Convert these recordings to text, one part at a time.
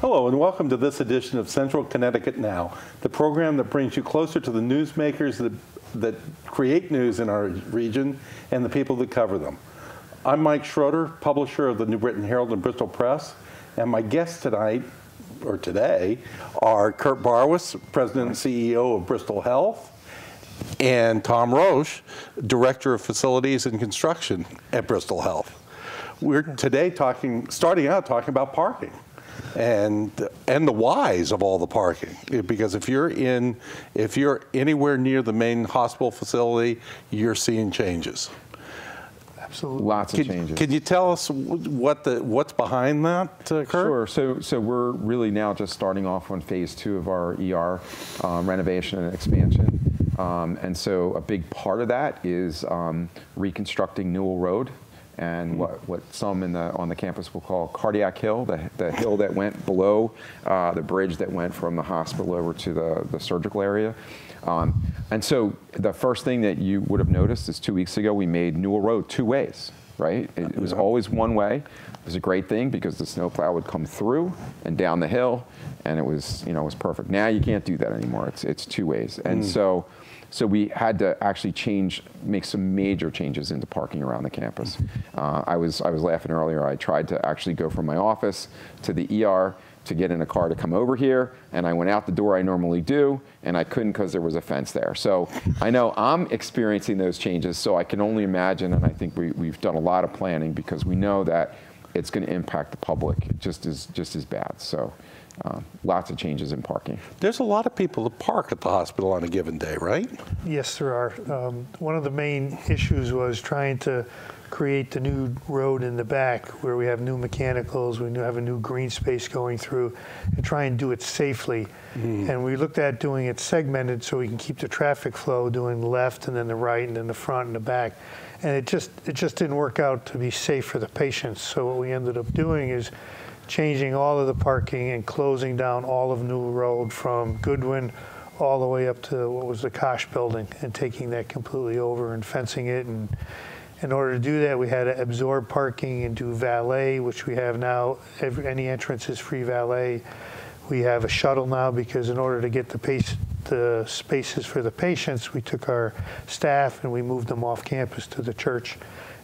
Hello and welcome to this edition of Central Connecticut Now, the program that brings you closer to the newsmakers that create news in our region and the people that cover them. I'm Mike Schroeder, publisher of the New Britain Herald and Bristol Press, and my guests tonight, or today, are Kurt Barwis, President and CEO of Bristol Health, and Tom Roach, Director of Facilities and Construction at Bristol Health. We're today starting out talking about parking and the whys of all the parking. Because if you're anywhere near the main hospital facility, you're seeing changes. Absolutely. Lots of changes. Can you tell us what's behind that, Kurt? Sure. So we're really now just starting off on phase 2 of our ER renovation and expansion. And so a big part of that is reconstructing Newell Road and what some on the campus will call Cardiac Hill, the hill that went below the bridge that went from the hospital over to the surgical area. And so the first thing that you would have noticed is 2 weeks ago we made Newell Road 2 ways, right? It was always one way. It was a great thing because the snowplow would come through and down the hill, and it was perfect. Now you can't do that anymore. It's 2 ways, and so we had to actually make some major changes into parking around the campus. I was laughing earlier. I tried to actually go from my office to the ER to get in a car to come over here, and I went out the door I normally do, and I couldn't because there was a fence there. So I know I'm experiencing those changes, so I can only imagine, and I think we've done a lot of planning because we know that it's going to impact the public just as bad. So lots of changes in parking. There's a lot of people that park at the hospital on a given day, right? Yes, there are. One of the main issues was trying to create the new road in the back where we have new mechanicals, we have a new green space going through, and try and do it safely. And we looked at doing it segmented so we can keep the traffic flow doing the left and then the right and then the front and the back. And it just didn't work out to be safe for the patients. So what we ended up doing is changing all of the parking and closing down all of Newell Road from Goodwin all the way up to what was the Koch building and taking that completely over and fencing it. And in order to do that, we had to absorb parking and do valet, which we have now. Any entrance is free valet. We have a shuttle now because in order to get the spaces for the patients, we took our staff and we moved them off campus to the church.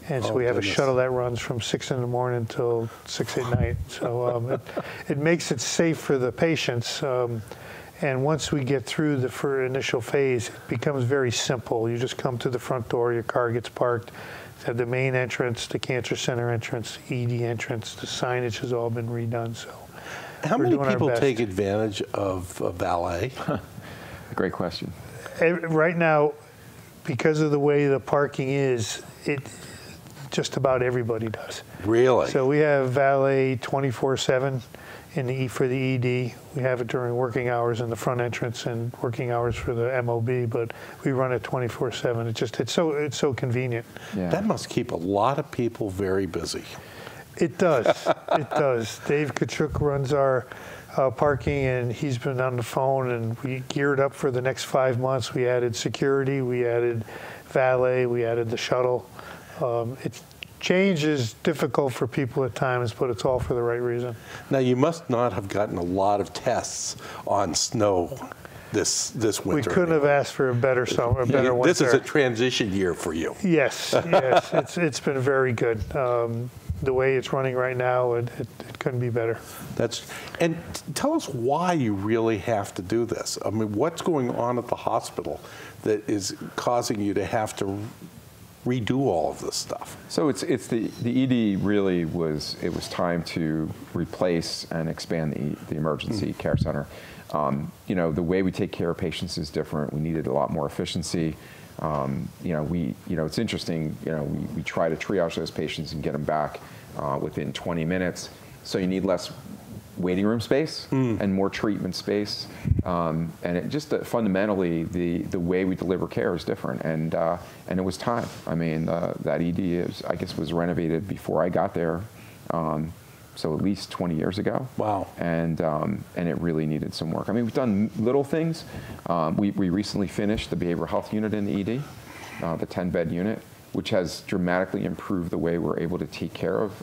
And so we have a shuttle that runs from 6 in the morning till 6 at night. So it makes it safe for the patients. And once we get through the initial phase, it becomes very simple. You just come to the front door, your car gets parked. The main entrance, the cancer center entrance, ED entrance, the signage has all been redone. So how many people take advantage of valet? Great question. Right now, because of the way the parking is, just about everybody does. Really? So we have valet 24/7 for the ED. We have it during working hours in the front entrance and working hours for the MOB, but we run it 24/7. It's so convenient. Yeah. That must keep a lot of people very busy. It does. It does. Dave Kachuk runs our parking, and he's been on the phone, and we geared up for the next 5 months. We added security, we added valet, we added the shuttle. Change is difficult for people at times, but it's all for the right reason. Now, you must not have gotten a lot of tests on snow this winter. We couldn't have asked for a better summer, a better winter. This is a transition year for you. Yes, yes, it's been very good. The way it's running right now, it couldn't be better. And tell us why you really have to do this. I mean, what's going on at the hospital that is causing you to have to redo all of this stuff? So it's the ED really was time to replace and expand the emergency care center. The way we take care of patients is different. We needed a lot more efficiency. It's interesting. We try to triage those patients and get them back within 20 minutes. So you need less waiting room space and more treatment space, and it just fundamentally the way we deliver care is different, and it was time. I mean, that ED was renovated before I got there, so at least 20 years ago. Wow. And it really needed some work. I mean, we've done little things. We recently finished the behavioral health unit in the ED, the 10-bed unit, which has dramatically improved the way we're able to take care of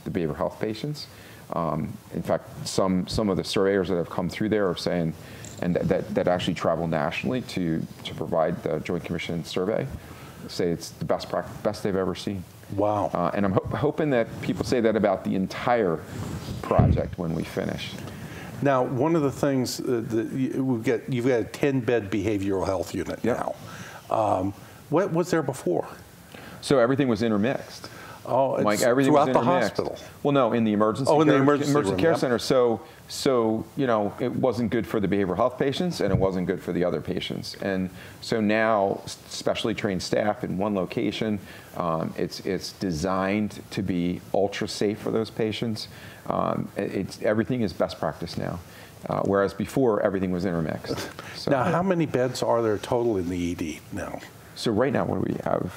the behavioral health patients. In fact, some of the surveyors that have come through there are saying, and that actually travel nationally to provide the Joint Commission survey, say it's the best they've ever seen. Wow. And I'm hoping that people say that about the entire project when we finish. Now, one of the things that you've got a 10-bed behavioral health unit now. What was there before? So everything was intermixed. Oh, it's Like everything throughout was the intermixed. hospital. Well, no, in the emergency care center. So you know, it wasn't good for the behavioral health patients, and it wasn't good for the other patients. And so now, specially trained staff in one location. It's designed to be ultra safe for those patients. Everything is best practice now, whereas before everything was intermixed. So. Now, how many beds are there total in the ED now? So right now, what do we have?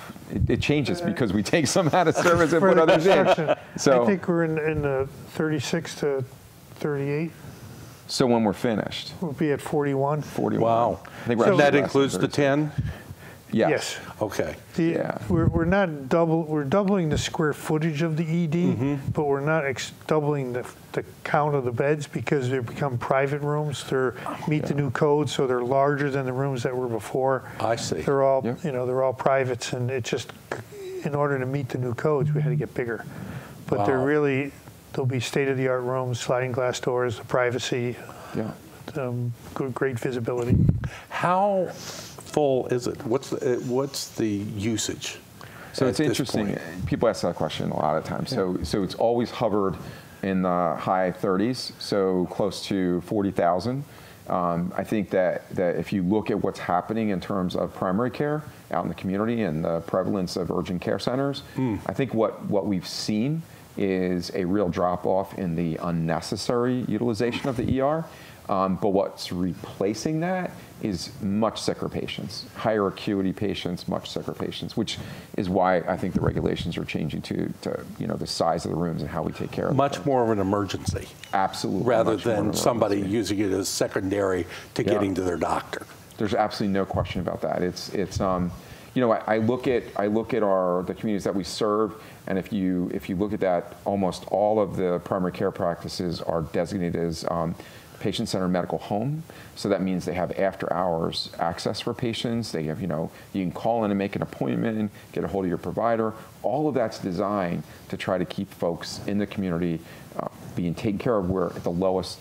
It changes because we take some out of service and For put the others in. construction, So I think we're in the 36 to 38. So when we're finished, We'll be at 41. 41. Wow. I think we're So- actually That less includes than the 36. 10? Yes. Okay. Yeah. We're not we're doubling the square footage of the ED, but we're not doubling the count of the beds because they become private rooms. They meet the new code, so they're larger than the rooms that were before. I see. They're all Yep. they're all privates, and it just in order to meet the new codes, we had to get bigger. But they'll be state-of-the-art rooms, sliding glass doors, privacy, Yeah. great visibility. How full is it? What's the usage? So it's at this interesting. point? People ask that question a lot of times. So it's always hovered in the high 30s, so close to 40,000. I think that if you look at what's happening in terms of primary care out in the community and the prevalence of urgent care centers, I think what we've seen is a real drop-off in the unnecessary utilization of the ER. But what's replacing that is much sicker patients, higher acuity patients, much sicker patients, which is why I think the regulations are changing to the size of the rooms and how we take care of them. Much more of an emergency. Absolutely. Rather much more of than an somebody emergency. using it as secondary to getting to their doctor. There's absolutely no question about that. I look at the communities that we serve, and if you look at that, almost all of the primary care practices are designated as patient-centered medical home. So that means they have after-hours access for patients. They have, you can call in and make an appointment, get a hold of your provider. All of that's designed to try to keep folks in the community being taken care of where at the lowest,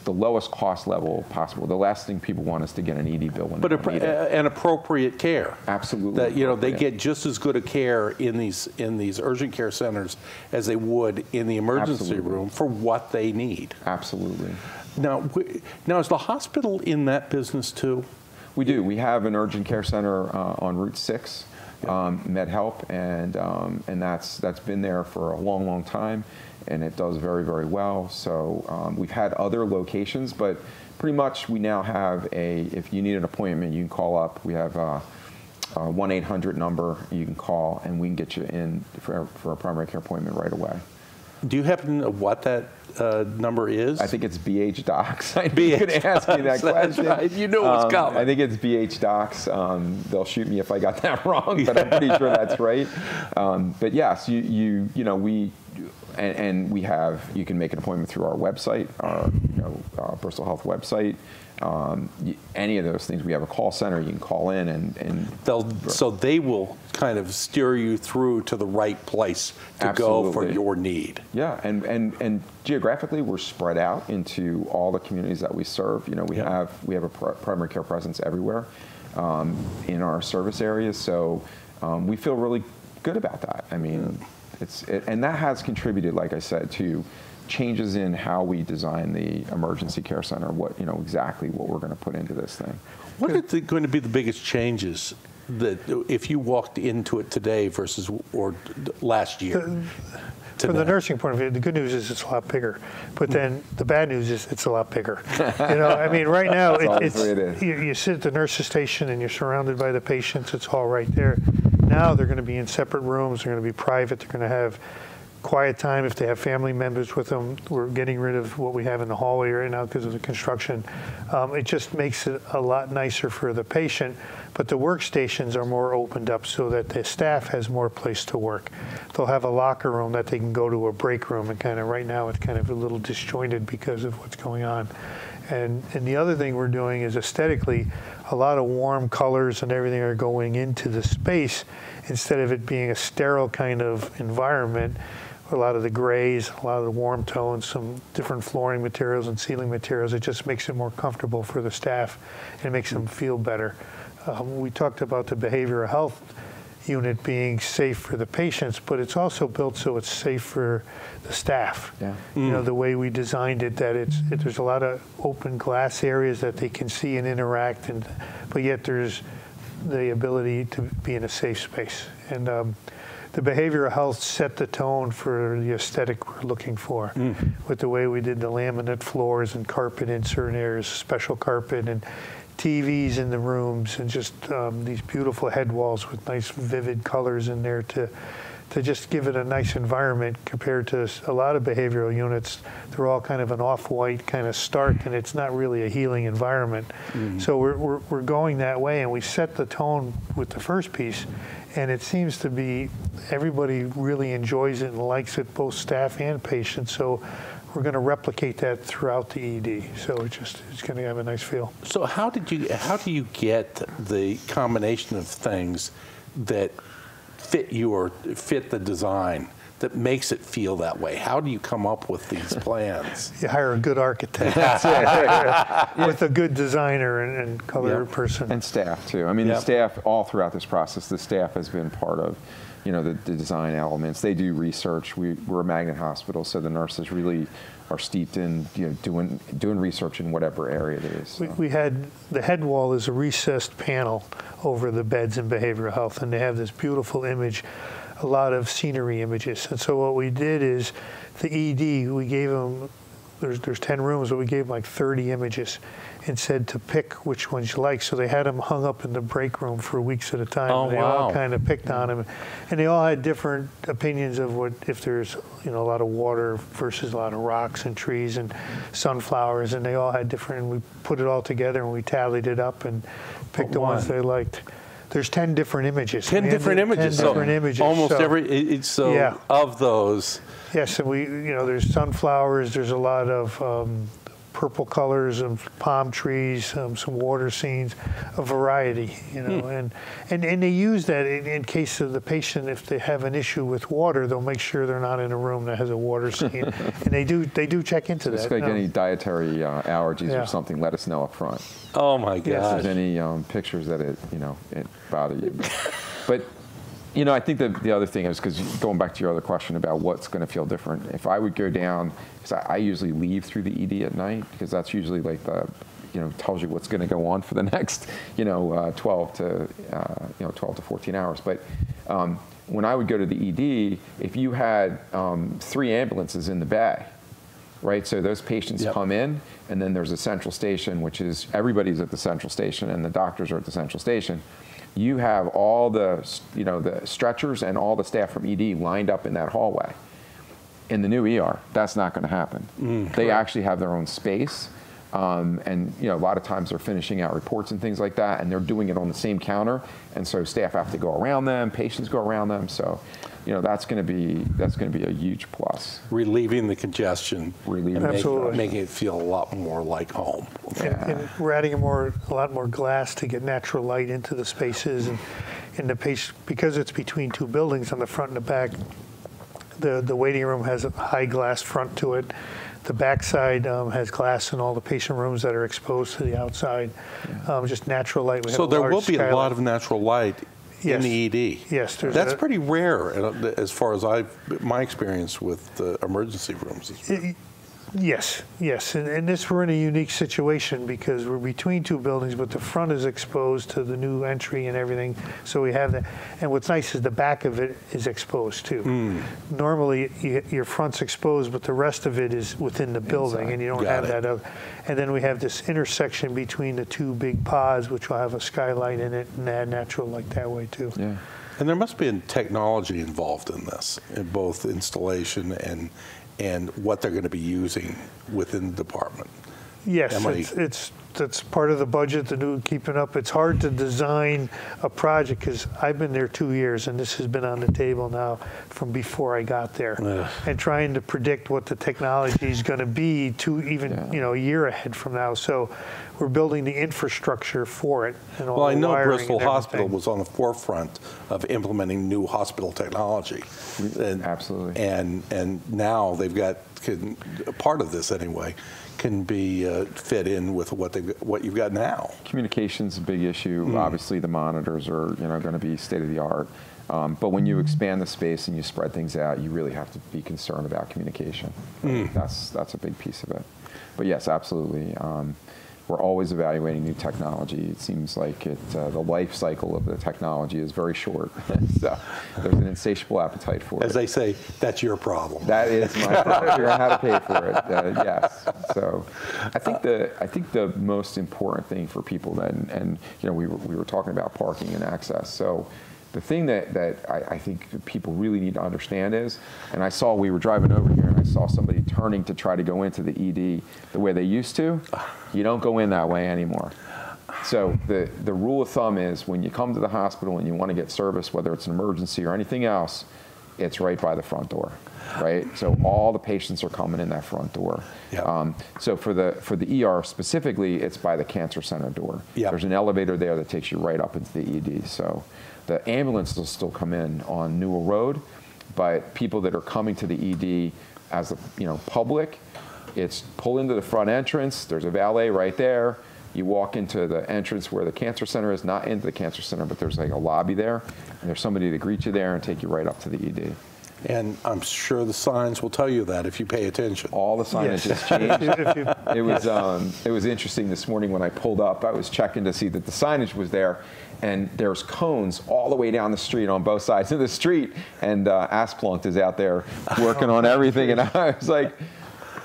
the lowest cost level possible. The last thing people want is to get an ED bill when they don't need it. An appropriate care. Absolutely. That they get just as good a care in these urgent care centers as they would in the emergency room for what they need. Absolutely. Now is the hospital in that business too? We do. We have an urgent care center on Route 6, MedHelp, and that's been there for a long, long time, and it does very, very well. So we've had other locations, but pretty much we now have if you need an appointment, you can call up. We have a 1-800 number you can call, and we can get you in for a primary care appointment right away. Do you happen to know what that number is? I think it's BH Docs. I knew you could ask me that question. Right. You knew it was coming. I think it's BH Docs. They'll shoot me if I got that wrong, but I'm pretty sure that's right. But yes, we have. You can make an appointment through our website, our Bristol Health website. Any of those things. We have a call center. You can call in and so they will kind of steer you through to the right place to go for your need. Yeah, and geographically we're spread out into all the communities that we serve. We have a primary care presence everywhere in our service areas. So we feel really good about that. I mean, and that has contributed, like I said, to changes in how we design the emergency care center, exactly what we're going to put into this thing. What are going to be the biggest changes that if you walked into it today versus or last year? From the nursing point of view, the good news is it's a lot bigger, but then the bad news is it's a lot bigger. I mean, right now you sit at the nurse's station and you're surrounded by the patients. It's all right there. Now they're going to be in separate rooms. They're going to be private. They're going to have quiet time if they have family members with them. We're getting rid of what we have in the hallway right now because of the construction. It just makes it a lot nicer for the patient, but the workstations are more opened up so that the staff has more place to work. They'll have a locker room that they can go to, a break room, and kind of right now it's kind of a little disjointed because of what's going on. And the other thing we're doing is aesthetically, a lot of warm colors and everything are going into the space instead of it being a sterile kind of environment. A lot of the grays, a lot of the warm tones, some different flooring materials and ceiling materials. It just makes it more comfortable for the staff and it makes them feel better. We talked about the behavioral health unit being safe for the patients, but it's also built so it's safe for the staff. Yeah. You know, the way we designed it, that there's a lot of open glass areas that they can see and interact, but yet there's the ability to be in a safe space. And the behavioral health set the tone for the aesthetic we're looking for, with the way we did the laminate floors and carpet in certain areas, special carpet, and TVs in the rooms, and just these beautiful head walls with nice vivid colors in there to just give it a nice environment compared to a lot of behavioral units. They're all kind of an off-white kind of stark, and it's not really a healing environment. So we're going that way, and we set the tone with the first piece, and it seems to be everybody really enjoys it and likes it, both staff and patients. So we're going to replicate that throughout the ED. So it's going to have a nice feel. So how do you get the combination of things that fit you or fit the design that makes it feel that way? How do you come up with these plans? You hire a good architect. With a good designer and color person. And staff too. I mean, the staff all throughout this process, the staff has been part of, you know, the design elements. They do research. We're a magnet hospital, so the nurses really are steeped in, you know, doing research in whatever area it is. So. We had, the head wall is a recessed panel over the beds in behavioral health, and they have this beautiful image, a lot of scenery images. And so what we did is the ED, we gave them, there's 10 rooms, but we gave them like 30 images and said to pick which ones you like. So they had them hung up in the break room for weeks at a time. Oh, and they all kind of picked on them. And they all had different opinions of what, if there's, you know, a lot of water versus a lot of rocks and trees and sunflowers, and they all had different, and we put it all together and we tallied it up and picked the ones they liked. There's 10 different images. 10 different images. 10 different images. Almost so, every, of those. Yes, and we, you know, there's sunflowers, there's a lot of purple colors and palm trees, some water scenes, a variety, you know, and they use that in case of the patient, if they have an issue with water, they'll make sure they're not in a room that has a water scene, and they do check into that. If there's any dietary allergies or something, let us know up front. Oh my gosh. If there's any pictures that it bother you. But you know, I think that the other thing is, because going back to your other question about what's going to feel different, if I would go down, because I usually leave through the ED at night, because that's usually like the, you know, tells you what's going to go on for the next, 12 to 14 hours. But when I would go to the ED, if you had 3 ambulances in the bay, right? So those patients come in, and then there's a central station, which is everybody's at the central station, and the doctors are at the central station. You have all the, the stretchers and all the staff from ED lined up in that hallway. In the new ER, that's not going to happen. They actually have their own space, and a lot of times they're finishing out reports and things like that, and they're doing it on the same counter, and so staff have to go around them, patients go around them, so that's going to be a huge plus. Relieving the congestion, Absolutely. Making it feel a lot more like home. And we're adding a lot more glass to get natural light into the spaces, and in the patient, because it's between 2 buildings on the front and the back. The waiting room has a high glass front to it. The backside has glass in all the patient rooms that are exposed to the outside. Just natural light. So there will be a lot of natural light in the ED. Yes. That's pretty rare as far as my experience with the emergency rooms. Yes. And we're in a unique situation because we're between 2 buildings, but the front is exposed to the new entry and everything. So we have that. And what's nice is the back of it is exposed too. Normally your front's exposed, but the rest of it is within the building, and you don't have that. And then we have this intersection between the 2 big pods, which will have a skylight in it and add natural light that way too. Yeah. And there must be technology involved in this, in both installation and what they're going to be using within the department. Yes, it's that's part of the budget, the new keeping up. It's hard to design a project because I've been there 2 years and this has been on the table now from before I got there. And trying to predict what the technology is going to be even a year ahead from now. So we're building the infrastructure for it. And all well, I the know wiring Bristol and Hospital everything. was on the forefront of implementing new hospital technology. And, Absolutely. And now they've got, part of this anyway, can be fit in with what you've got now. Communication's a big issue. Obviously, the monitors are going to be state of the art. But when you expand the space and you spread things out, you really have to be concerned about communication. That's a big piece of it. But yes, absolutely. We're always evaluating new technology. It seems like the life cycle of the technology is very short. So there's an insatiable appetite for it. As they say, that's your problem. That is my problem. Figure out how to pay for it. Yes. So I think the most important thing for people then, and we were talking about parking and access. So the thing that I think people really need to understand is, and we were driving over here and I saw somebody turning to try to go into the ED the way they used to. You don't go in that way anymore. So the rule of thumb is when you come to the hospital and you want to get service, whether it's an emergency or anything else, it's right by the front door, right? So all the patients are coming in that front door. Yep. So for the ER specifically, it's by the cancer center door. Yep. There's an elevator there that takes you right up into the ED. So the ambulance will still come in on Newell Road, but people that are coming to the ED as public, it's pull into the front entrance. There's a valet right there. You walk into the entrance where the cancer center is, not into the cancer center, but there's like a lobby there, and there's somebody to greet you there and take you right up to the ED. And I'm sure the signs will tell you that if you pay attention. All the signage has changed. It was interesting this morning when I pulled up. I was checking to see that the signage was there, and there's cones all the way down the street on both sides of the street, and Asplunk is out there working on everything, and I was like,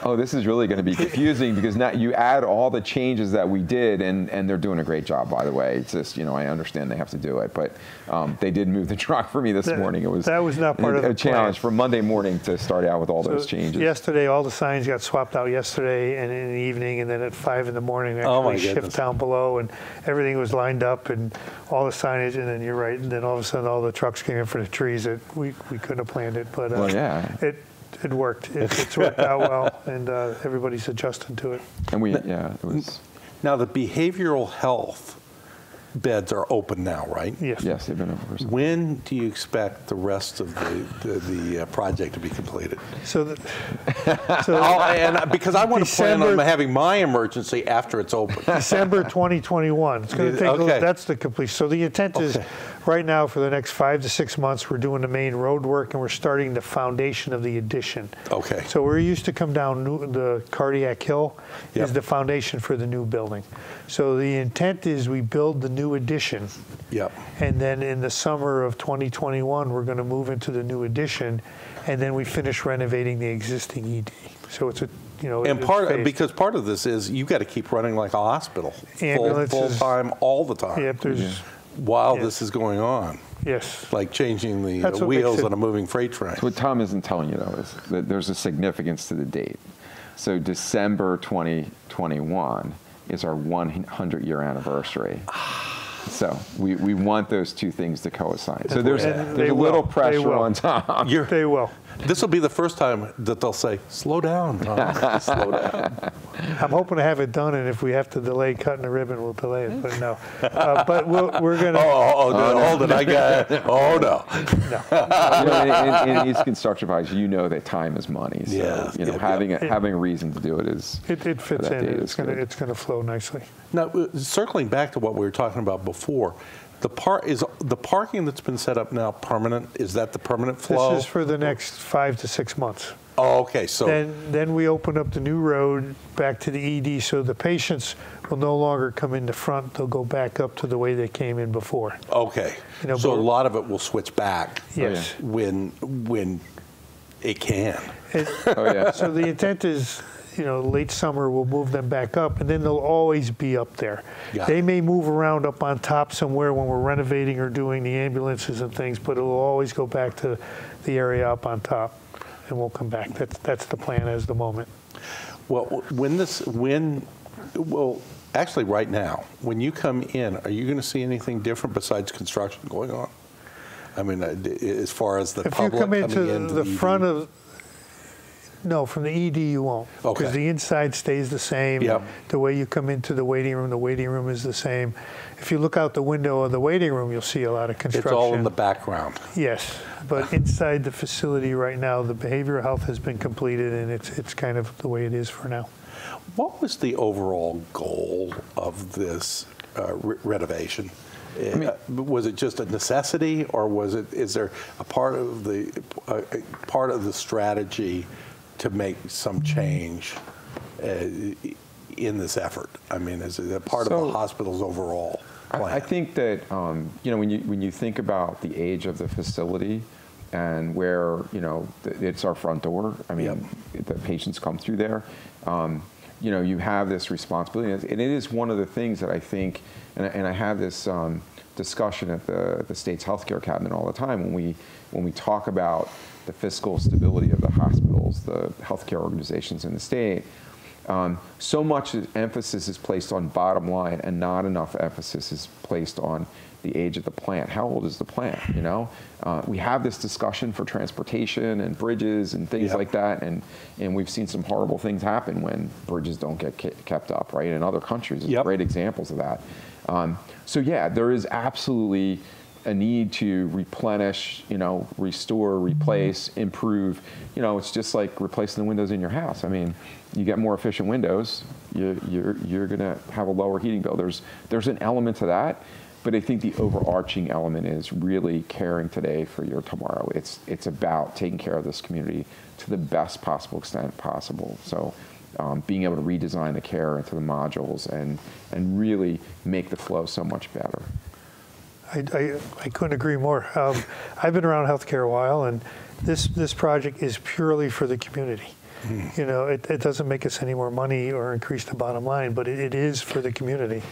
oh, this is really going to be confusing because now you add all the changes that we did, and they're doing a great job, by the way. It's just, I understand they have to do it, but they did move the truck for me this morning. It was that was not part of the challenge plan. for Monday morning to start out with all those changes. Yesterday, all the signs got swapped out yesterday and in the evening, and then at 5 in the morning, actually shift down below, and everything was lined up, and all the signage, and then you're right, and then all of a sudden all the trucks came in for the trees that we couldn't have planned it, but it worked. It's worked out well, and everybody's adjusting to it. And it was. Now the behavioral health beds are open now, right? Yes. Yes, they've been open. When do you expect the rest of the project to be completed? And because I want to plan on having my emergency after it's open. December 2021. It's going to take. That's the completion. So the intent is, right now for the next 5 to 6 months, we're doing the main road work and we're starting the foundation of the addition. Okay. So we're used to come down the Cardiac Hill is the foundation for the new building. So the intent is we build the new addition. Yep. And then in the summer of 2021, we're going to move into the new addition, and then we finish renovating the existing ED. So it's a and because part of this is you've got to keep running like a hospital, full time, all the time. Yep. While this is going on. Yes. Like changing the wheels on a moving freight train. So what Tom isn't telling you, though, is that there's a significance to the date. So December 2021 is our 100-year anniversary. So we want those two things to coincide. So there's a little pressure on Tom. They will. This will be the first time that they'll say, slow down, Tom. Slow down. I'm hoping to have it done, and if we have to delay cutting the ribbon, we'll delay it. But no. But we're going to... hold it. I got it. Oh, no. In these construction projects, that time is money. So, having a reason to do it is... It fits in. It's going to flow nicely. Now, circling back to what we were talking about before, the parking that's been set up now permanent? Is that the permanent flow? This is for the next 5 to 6 months. Oh, okay. So then we open up the new road back to the ED, so the patients will no longer come in the front. They'll go back up to the way they came in before. Okay. So a lot of it will switch back. Yes. When it can. So the intent is, late summer we'll move them back up, and then they'll always be up there. They may move around up on top somewhere when we're renovating or doing the ambulances and things, but it'll always go back to the area up on top, and we'll come back. That's the plan as the moment. Well, actually right now, when you come in, are you going to see anything different besides construction going on? I mean, as far as the public If you come coming into the front of, no, from the ED you won't. Okay. Because the inside stays the same. Yep. The way you come into the waiting room is the same. If you look out the window of the waiting room, you'll see a lot of construction. It's all in the background. Yes, but inside the facility right now, the behavioral health has been completed, and it's kind of the way it is for now. What was the overall goal of this renovation? Was it just a necessity, or is there a part of the strategy to make some change in this effort? I mean, is it a part of the hospital's overall plan? I think that when you think about the age of the facility and where it's our front door. I mean, the patients come through there. You have this responsibility, and it is one of the things that I think, and I have this discussion at the state's healthcare cabinet all the time when we talk about the fiscal stability of the hospitals, the healthcare organizations in the state. So much emphasis is placed on bottom line, and not enough emphasis is placed on the age of the plant. How old is the plant? We have this discussion for transportation and bridges and things like that, and we've seen some horrible things happen when bridges don't get kept up, right? In other countries, there's great examples of that. So yeah, there is absolutely a need to replenish, restore, replace, improve. It's just like replacing the windows in your house. I mean, you get more efficient windows, you're going to have a lower heating bill. There's an element to that, but I think the overarching element is really caring today for your tomorrow. It's about taking care of this community to the best possible extent possible. So being able to redesign the care into the modules and really make the flow so much better. I couldn't agree more. I've been around healthcare a while, and this project is purely for the community. It doesn't make us any more money or increase the bottom line, but it is for the community.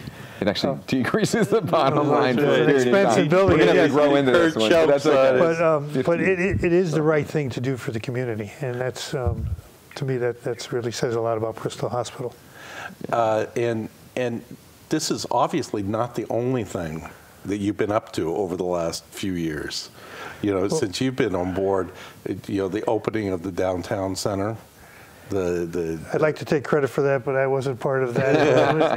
It actually decreases the bottom line. It's an expensive building. We're going to grow into this one, but that's okay. But it is the right thing to do for the community, and that's to me that's really says a lot about Bristol Hospital. And this is obviously not the only thing that you've been up to over the last few years. Since you've been on board, the opening of the downtown center. I'd like to take credit for that, but I wasn't part of that.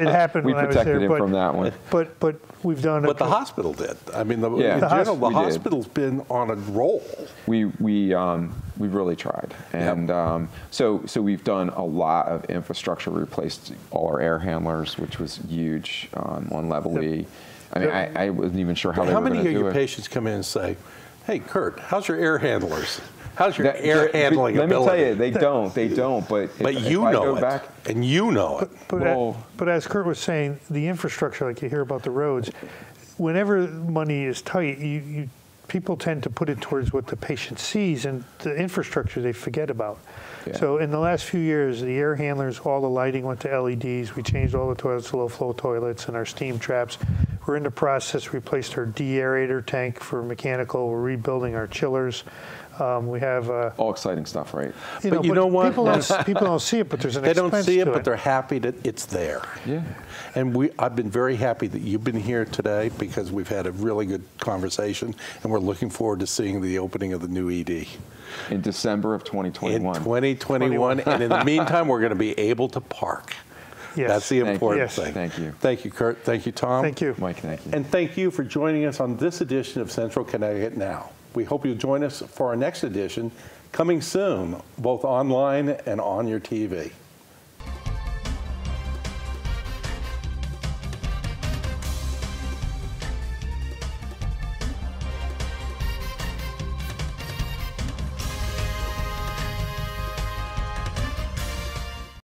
It happened when I was there. We protected him from that one. But we've done. But the hospital did. I mean, in general, the hospital's been on a roll. We've really tried, and so we've done a lot of infrastructure. We replaced all our air handlers, which was huge on Level E. I mean, I wasn't even sure how they were going to do it. How many of your patients come in and say, "Hey, Kurt, how's your air handlers? How's your air handling ability?" Let me tell you, they don't. But you know it, and you know it. But as Kurt was saying, the infrastructure, like you hear about the roads, whenever money is tight, people tend to put it towards what the patient sees, and the infrastructure they forget about. Yeah. So in the last few years, the air handlers, all the lighting went to LEDs. We changed all the toilets to low-flow toilets and our steam traps. We're in the process, replaced our de-aerator tank for mechanical. We're rebuilding our chillers. We have all exciting stuff, right? But you know what? People don't see it, but there's an expense to it. They don't see it, but they're happy that it's there. Yeah. And I've been very happy that you've been here today because we've had a really good conversation, and we're looking forward to seeing the opening of the new ED. In December of 2021. In 2021, and in the meantime, we're going to be able to park. Yes. That's the important thing. Thank you. Thank you, Kurt. Thank you, Tom. Thank you. Mike, thank you. And thank you for joining us on this edition of Central Connecticut Now. We hope you'll join us for our next edition, coming soon, both online and on your TV.